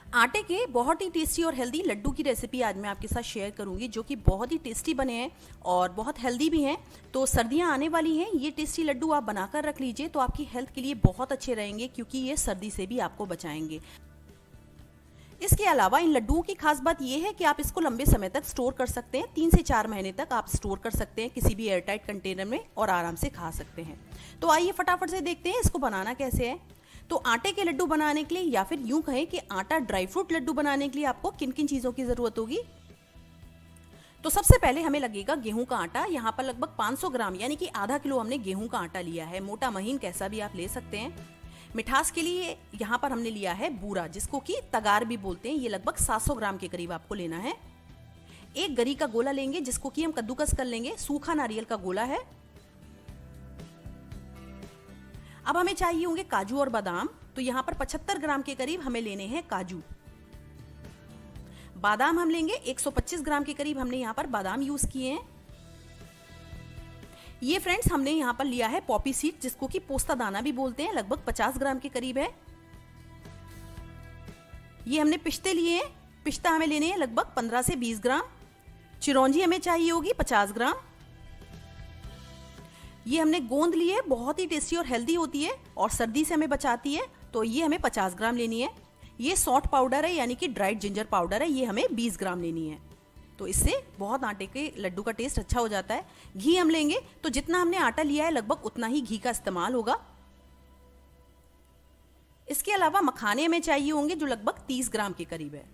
आटे के बहुत ही टेस्टी और हेल्दी लड्डू की रेसिपी आज मैं आपके साथ शेयर करूंगी, जो कि बहुत ही टेस्टी बने हैं और बहुत हेल्दी भी हैं। तो सर्दियां आने वाली हैं, ये टेस्टी लड्डू आप बनाकर रख लीजिए तो आपकी हेल्थ के लिए बहुत अच्छे रहेंगे, क्योंकि ये सर्दी से भी आपको बचाएंगे। इसके अलावा इन लड्डुओं की खास बात यह है कि आप इसको लंबे समय तक स्टोर कर सकते हैं। 3 से 4 महीने तक आप स्टोर कर सकते हैं किसी भी एयरटाइट कंटेनर में और आराम से खा सकते हैं। तो आइए फटाफट से देखते हैं इसको बनाना कैसे है। तो आटे के लड्डू बनाने के लिए, या फिर यूं कहें कि आटा ड्राई फ्रूट लड्डू बनाने के लिए आपको किन किन चीज़ों की ज़रूरत होगी। तो सबसे पहले हमें लगेगा गेहूं का आटा। यहाँ पर लगभग 500 ग्राम यानी कि आधा किलो हमने गेहूं का आटा लिया है। मोटा महीन कैसा भी आप ले सकते हैं। मिठास के लिए यहाँ पर हमने लिया है बूरा, जिसको कि तगार भी बोलते हैं। ये लगभग 700 ग्राम के करीब आपको लेना है। एक गरी का गोला लेंगे, जिसको कि हम कद्दूकस कर लेंगे। सूखा नारियल का गोला है। अब हमें चाहिए होंगे काजू और बादाम। तो यहाँ पर 75 ग्राम के करीब हमें लेने हैं काजू। बादाम हम लेंगे 125 ग्राम के करीब हमने यहाँ पर बादाम यूज किए हैं। ये फ्रेंड्स हमने यहाँ पर लिया है पॉपी सीड, जिसको कि पोस्ता दाना भी बोलते हैं। लगभग 50 ग्राम के करीब है। ये हमने पिस्ते लिए हैं। पिस्ता हमें लेने हैं लगभग 15 से 20 ग्राम। चिरौंजी हमें चाहिए होगी 50 ग्राम। ये हमने गोंद ली है, बहुत ही टेस्टी और हेल्दी होती है और सर्दी से हमें बचाती है। तो ये हमें 50 ग्राम लेनी है। ये सॉल्ट पाउडर है, यानी कि ड्राइड जिंजर पाउडर है। ये हमें 20 ग्राम लेनी है। तो इससे बहुत आटे के लड्डू का टेस्ट अच्छा हो जाता है। घी हम लेंगे, तो जितना हमने आटा लिया है लगभग उतना ही घी का इस्तेमाल होगा। इसके अलावा मखाने हमें चाहिए होंगे, जो लगभग 30 ग्राम के करीब है।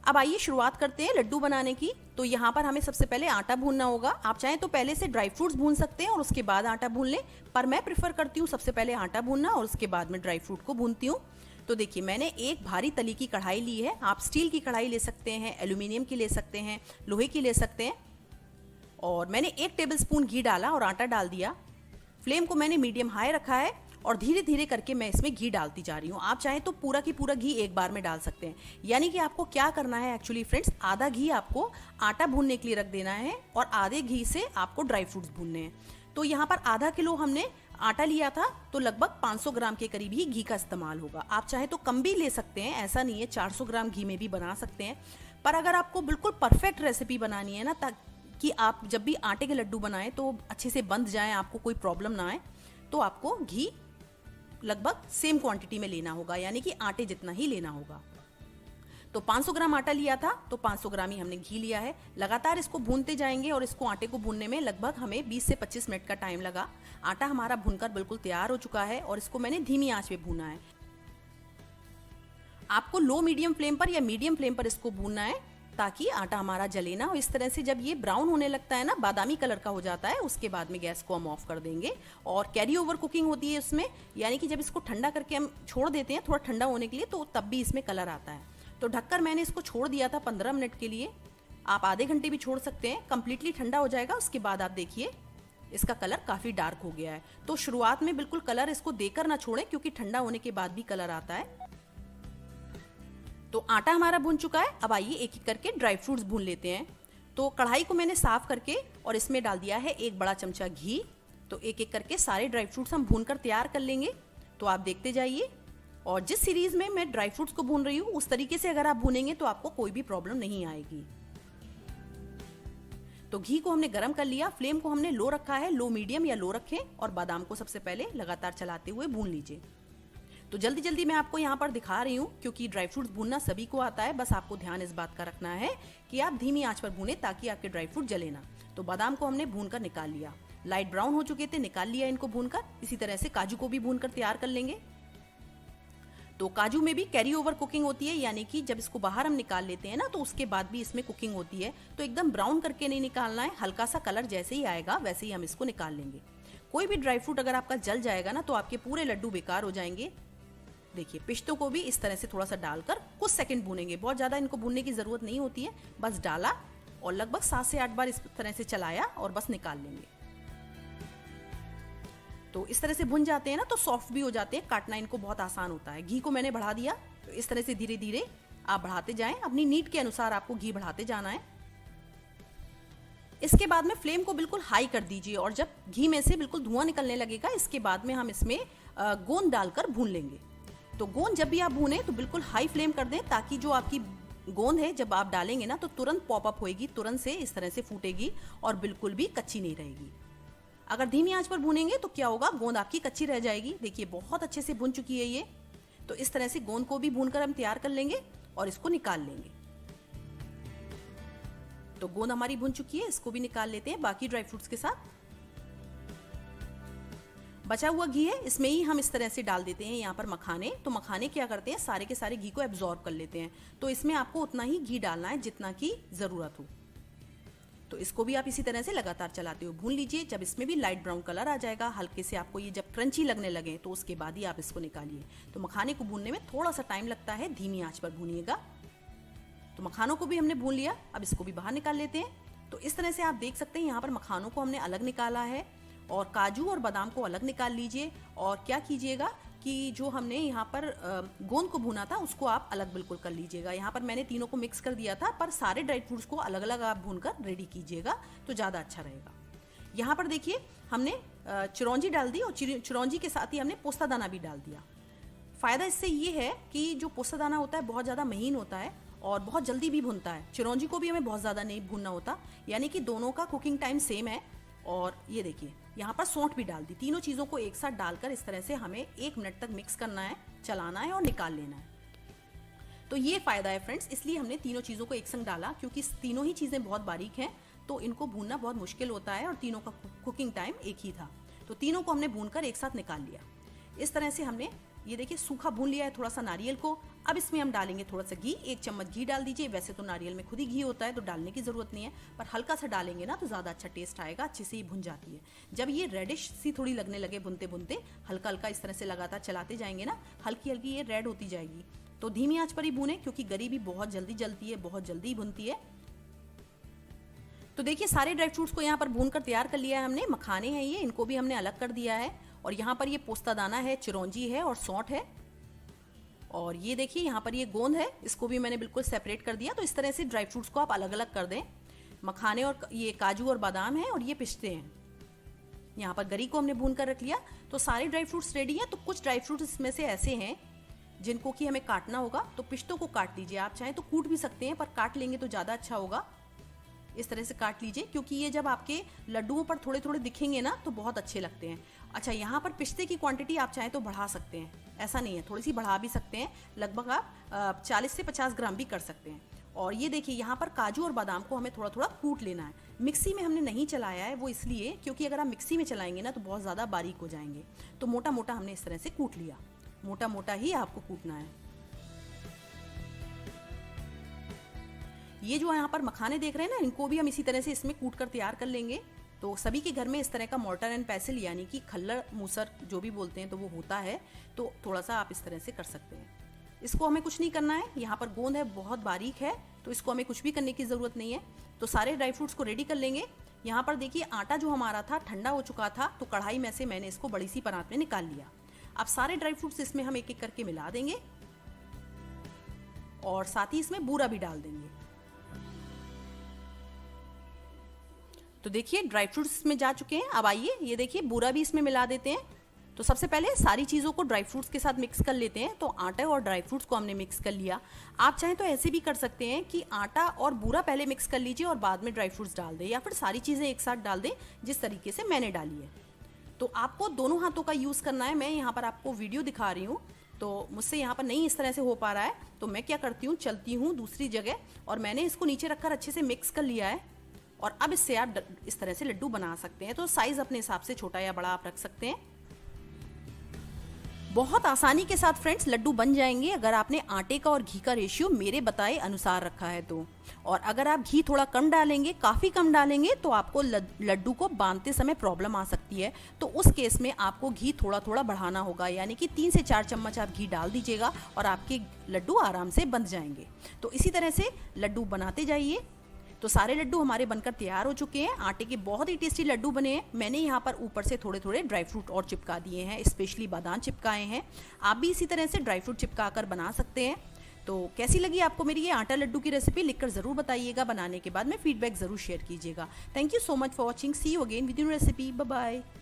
अब आइए शुरुआत करते हैं लड्डू बनाने की। तो यहाँ पर हमें सबसे पहले आटा भूनना होगा। आप चाहें तो पहले से ड्राई फ्रूट्स भून सकते हैं और उसके बाद आटा भून लें, पर मैं प्रेफर करती हूँ सबसे पहले आटा भूनना और उसके बाद में ड्राई फ्रूट को भूनती हूँ। तो देखिए, मैंने एक भारी तली की कढ़ाई ली है। आप स्टील की कढ़ाई ले सकते हैं, एल्यूमिनियम की ले सकते हैं, लोहे की ले सकते हैं। और मैंने 1 टेबलस्पून घी डाला और आटा डाल दिया। फ्लेम को मैंने मीडियम हाई रखा है और धीरे धीरे करके मैं इसमें घी डालती जा रही हूँ। आप चाहें तो पूरा की पूरा घी एक बार में डाल सकते हैं। यानी कि आपको क्या करना है एक्चुअली फ्रेंड्स, आधा घी आपको आटा भूनने के लिए रख देना है और आधे घी से आपको ड्राई फ्रूट्स भूनने हैं। तो यहाँ पर आधा किलो हमने आटा लिया था, तो लगभग 500 ग्राम के करीब ही घी का इस्तेमाल होगा। आप चाहे तो कम भी ले सकते हैं, ऐसा नहीं है। 400 ग्राम घी में भी बना सकते हैं। पर अगर आपको बिल्कुल परफेक्ट रेसिपी बनानी है ना, ताकि आप जब भी आटे के लड्डू बनाएं तो अच्छे से बंध जाएं, आपको कोई प्रॉब्लम ना आए, तो आपको घी लगभग सेम क्वांटिटी में लेना होगा, यानी कि आटे जितना ही लेना होगा। तो 500 ग्राम आटा लिया था, तो 500 ग्राम ही हमने घी लिया है। लगातार इसको भूनते जाएंगे और इसको आटे को भूनने में लगभग हमें 20 से 25 मिनट का टाइम लगा। आटा हमारा भूनकर बिल्कुल तैयार हो चुका है और इसको मैंने धीमी आंच पे भूना है। आपको लो मीडियम फ्लेम पर या मीडियम फ्लेम पर इसको भूनना है, ताकि आटा हमारा जले ना। और इस तरह से जब ये ब्राउन होने लगता है ना, बादामी कलर का हो जाता है, उसके बाद में गैस को हम ऑफ कर देंगे। और कैरी ओवर कुकिंग होती है इसमें, यानी कि जब इसको ठंडा करके हम छोड़ देते हैं थोड़ा ठंडा होने के लिए, तो तब भी इसमें कलर आता है। तो ढककर मैंने इसको छोड़ दिया था 15 मिनट के लिए। आप आधे घंटे भी छोड़ सकते हैं। कंप्लीटली ठंडा हो जाएगा, उसके बाद आप देखिए इसका कलर काफ़ी डार्क हो गया है। तो शुरुआत में बिल्कुल कलर इसको देकर ना छोड़ें, क्योंकि ठंडा होने के बाद भी कलर आता है। तो आटा हमारा भून चुका है। अब आइए एक एक करके ड्राई फ्रूट्स भून लेते हैं। तो कढ़ाई को मैंने साफ करके और इसमें डाल दिया है 1 बड़ा चमचा घी। तो एक एक करके सारे ड्राई फ्रूट्स हम भून कर तैयार कर लेंगे। तो आप देखते जाइए, और जिस सीरीज में मैं ड्राई फ्रूट्स को भून रही हूँ उस तरीके से अगर आप भूनेंगे तो आपको कोई भी प्रॉब्लम नहीं आएगी। तो घी को हमने गरम कर लिया। फ्लेम को हमने लो रखा है, लो मीडियम या लो रखें। और बादाम को सबसे पहले लगातार चलाते हुए भून लीजिए। तो जल्दी जल्दी मैं आपको यहाँ पर दिखा रही हूँ, क्योंकि ड्राई फ्रूट्स भूनना सभी को आता है। बस आपको ध्यान इस बात का रखना है कि आप धीमी आंच पर भूनें, ताकि आपके ड्राई फ्रूट जले ना। तो बादाम को हमने भून कर निकाल लिया। लाइट ब्राउन हो चुके थे, निकाल लिया इनको भूनकर। इसी तरह से काजू को भी भून कर तैयार कर लेंगे। तो काजू में भी कैरी ओवर कुकिंग होती है, यानी कि जब इसको बाहर हम निकाल लेते हैं ना, तो उसके बाद भी इसमें कुकिंग होती है। तो एकदम ब्राउन करके नहीं निकालना है। हल्का सा कलर जैसे ही आएगा वैसे ही हम इसको निकाल लेंगे। कोई भी ड्राई फ्रूट अगर आपका जल जाएगा ना, तो आपके पूरे लड्डू बेकार हो जाएंगे। देखिए, पिस्तों को भी इस तरह से थोड़ा सा डालकर कुछ सेकंड भूनेंगे। बहुत ज़्यादा इनको भूनने की ज़रूरत नहीं होती है। बस डाला और लगभग 7 से 8 बार इस तरह से चलाया और बस निकाल लेंगे। तो इस तरह से भुन जाते हैं ना, तो सॉफ्ट भी हो जाते हैं। काटना इनको बहुत आसान होता है। घी को मैंने बढ़ा दिया। तो इस तरह से धीरे धीरे आप बढ़ाते जाएं। अपनी नीड के अनुसार आपको घी बढ़ाते जाना है। इसके बाद में फ्लेम को बिल्कुल हाई कर दीजिए, और जब घी में से बिल्कुल धुआं निकलने लगेगा, इसके बाद में हम इसमें गोंद डालकर भून लेंगे। तो गोंद जब भी आप भूनें तो बिल्कुल हाई फ्लेम कर दें, ताकि जो आपकी गोंद है जब आप डालेंगे ना तो तुरंत पॉपअप होएगी, तुरंत से इस तरह से फूटेगी और बिल्कुल भी कच्ची नहीं रहेगी। अगर धीमी आंच पर भूनेंगे तो क्या होगा, गोंद आपकी कच्ची रह जाएगी। देखिए बहुत अच्छे से भुन चुकी है ये। तो इस तरह से गोंद को भी भूनकर हम तैयार कर लेंगे और इसको निकाल लेंगे। तो गोंद हमारी भुन चुकी है, इसको भी निकाल लेते हैं बाकी ड्राई फ्रूट्स के साथ। बचा हुआ घी है, इसमें ही हम इस तरह से डाल देते हैं यहाँ पर मखाने। तो मखाने क्या करते हैं, सारे के सारे घी को एब्जॉर्ब कर लेते हैं। तो इसमें आपको उतना ही घी डालना है जितना की जरूरत हो। तो इसको भी आप इसी तरह से लगातार चलाते हुए भून लीजिए। जब इसमें भी लाइट ब्राउन कलर आ जाएगा, हल्के से आपको ये जब क्रंची लगने लगे तो उसके बाद ही आप इसको निकालिए। तो मखाने को भूनने में थोड़ा सा टाइम लगता है, धीमी आंच पर भूनिएगा। तो मखानों को भी हमने भून लिया, अब इसको भी बाहर निकाल लेते हैं। तो इस तरह से आप देख सकते हैं यहाँ पर मखानों को हमने अलग निकाला है और काजू और बादाम को अलग निकाल लीजिए। और क्या कीजिएगा कि जो हमने यहाँ पर गोंद को भुना था उसको आप अलग बिल्कुल कर लीजिएगा। यहाँ पर मैंने तीनों को मिक्स कर दिया था, पर सारे ड्राई फ्रूट्स को अलग अलग आप भूनकर रेडी कीजिएगा तो ज़्यादा अच्छा रहेगा। यहाँ पर देखिए हमने चिरौंजी डाल दी और चिरौंजी के साथ ही हमने पोस्ता दाना भी डाल दिया। फ़ायदा इससे ये है कि जो पोस्ता दाना होता है बहुत ज़्यादा महीन होता है और बहुत जल्दी भी भुनता है। चिरौंजी को भी हमें बहुत ज़्यादा नहीं भूनना होता, यानी कि दोनों का कुकिंग टाइम सेम है। और ये देखिए यहाँ पर सौंठ भी डाल दी। तीनों चीज़ों को एक साथ डालकर इस तरह से हमें 1 मिनट तक मिक्स करना है, चलाना है और निकाल लेना है। तो ये फ़ायदा है फ्रेंड्स, इसलिए हमने तीनों चीज़ों को एक संग डाला, क्योंकि तीनों ही चीज़ें बहुत बारीक हैं तो इनको भूनना बहुत मुश्किल होता है और तीनों का कुकिंग टाइम एक ही था। तो तीनों को हमने भूनकर एक साथ निकाल लिया। इस तरह से हमने ये देखिए सूखा भून लिया है थोड़ा सा नारियल को। अब इसमें हम डालेंगे थोड़ा सा घी, 1 चम्मच घी डाल दीजिए। वैसे तो नारियल में खुद ही घी होता है तो डालने की ज़रूरत नहीं है, पर हल्का सा डालेंगे ना तो ज़्यादा अच्छा टेस्ट आएगा, अच्छे से ही भुन जाती है। जब ये रेडिश सी थोड़ी लगने लगे भुनते भुनते, हल्का हल्का इस तरह से लगातार चलाते जाएंगे ना, हल्की हल्की ये रेड होती जाएगी। तो धीमी आंच पर ही भूने, क्योंकि गरी भी बहुत जल्दी जलती है, बहुत जल्दी भुनती है। तो देखिए सारे ड्राई फ्रूट्स को यहाँ पर भून कर तैयार कर लिया है हमने। मखाने हैं ये, इनको भी हमने अलग कर दिया है। और यहाँ पर ये पोस्ता दाना है, चिरौंजी है और सौंठ है। और ये देखिए यहाँ पर ये गोंद है, इसको भी मैंने बिल्कुल सेपरेट कर दिया। तो इस तरह से ड्राई फ्रूट्स को आप अलग अलग कर दें। मखाने और ये काजू और बादाम है और ये पिस्ते हैं। यहाँ पर गरी को हमने भून कर रख लिया। तो सारे ड्राई फ्रूट्स रेडी हैं। तो कुछ ड्राई फ्रूट्स इसमें से ऐसे हैं जिनको कि हमें काटना होगा। तो पिस्तों को काट लीजिए, आप चाहें तो कूट भी सकते हैं, पर काट लेंगे तो ज़्यादा अच्छा होगा। इस तरह से काट लीजिए, क्योंकि ये जब आपके लड्डुओं पर थोड़े थोड़े दिखेंगे ना तो बहुत अच्छे लगते हैं। अच्छा, यहाँ पर पिस्ते की क्वांटिटी आप चाहें तो बढ़ा सकते हैं, ऐसा नहीं है, थोड़ी सी बढ़ा भी सकते हैं। लगभग आप 40 से 50 ग्राम भी कर सकते हैं। और ये देखिए यहाँ पर काजू और बादाम को हमें थोड़ा थोड़ा कूट लेना है। मिक्सी में हमने नहीं चलाया है, वो इसलिए क्योंकि अगर आप मिक्सी में चलाएंगे ना तो बहुत ज़्यादा बारीक हो जाएंगे। तो मोटा मोटा हमने इस तरह से कूट लिया, मोटा मोटा ही आपको कूटना है। ये जो यहाँ पर मखाने देख रहे हैं ना, इनको भी हम इसी तरह से इसमें कूट कर तैयार कर लेंगे। तो सभी के घर में इस तरह का मोर्टर एंड पेसिल यानी कि खल्लड़ मूसर जो भी बोलते हैं तो वो होता है। तो थोड़ा सा आप इस तरह से कर सकते हैं। इसको हमें कुछ नहीं करना है। यहाँ पर गोंद है, बहुत बारीक है, तो इसको हमें कुछ भी करने की ज़रूरत नहीं है। तो सारे ड्राई फ्रूट्स को रेडी कर लेंगे। यहाँ पर देखिए आटा जो हमारा था ठंडा हो चुका था, तो कढ़ाई में से मैंने इसको बड़ी सी परात में निकाल लिया। अब सारे ड्राई फ्रूट्स इसमें हम एक एक करके मिला देंगे और साथ ही इसमें बूरा भी डाल देंगे। तो देखिए ड्राई फ्रूट्स इसमें जा चुके हैं। अब आइए ये देखिए बूरा भी इसमें मिला देते हैं। तो सबसे पहले सारी चीज़ों को ड्राई फ्रूट्स के साथ मिक्स कर लेते हैं। तो आटा और ड्राई फ्रूट्स को हमने मिक्स कर लिया। आप चाहें तो ऐसे भी कर सकते हैं कि आटा और बूरा पहले मिक्स कर लीजिए और बाद में ड्राई फ्रूट्स डाल दें, या फिर सारी चीज़ें एक साथ डाल दें जिस तरीके से मैंने डाली है। तो आपको दोनों हाथों का यूज़ करना है। मैं यहाँ पर आपको वीडियो दिखा रही हूँ, तो मुझसे यहाँ पर नहीं इस तरह से हो पा रहा है। तो मैं क्या करती हूँ, चलती हूँ दूसरी जगह और मैंने इसको नीचे रखकर अच्छे से मिक्स कर लिया है। और अब इससे आप इस तरह से लड्डू बना सकते हैं। तो साइज़ अपने हिसाब से छोटा या बड़ा आप रख सकते हैं। बहुत आसानी के साथ फ्रेंड्स लड्डू बन जाएंगे अगर आपने आटे का और घी का रेशियो मेरे बताए अनुसार रखा है तो। और अगर आप घी थोड़ा कम डालेंगे, काफ़ी कम डालेंगे, तो आपको लड्डू को बांधते समय प्रॉब्लम आ सकती है। तो उस केस में आपको घी थोड़ा थोड़ा बढ़ाना होगा, यानी कि 3 से 4 चम्मच आप घी डाल दीजिएगा और आपके लड्डू आराम से बंध जाएंगे। तो इसी तरह से लड्डू बनाते जाइए। तो सारे लड्डू हमारे बनकर तैयार हो चुके हैं। आटे के बहुत ही टेस्टी लड्डू बने हैं। मैंने यहाँ पर ऊपर से थोड़े थोड़े ड्राई फ्रूट और चिपका दिए हैं, स्पेशली बादाम चिपकाए हैं। आप भी इसी तरह से ड्राई फ्रूट चिपका कर बना सकते हैं। तो कैसी लगी आपको मेरी ये आटा लड्डू की रेसिपी, लिखकर ज़रूर बताइएगा। बनाने के बाद में फीडबैक ज़रूर शेयर कीजिएगा। Thank you so much for watching. See you again with new recipe. Bye bye.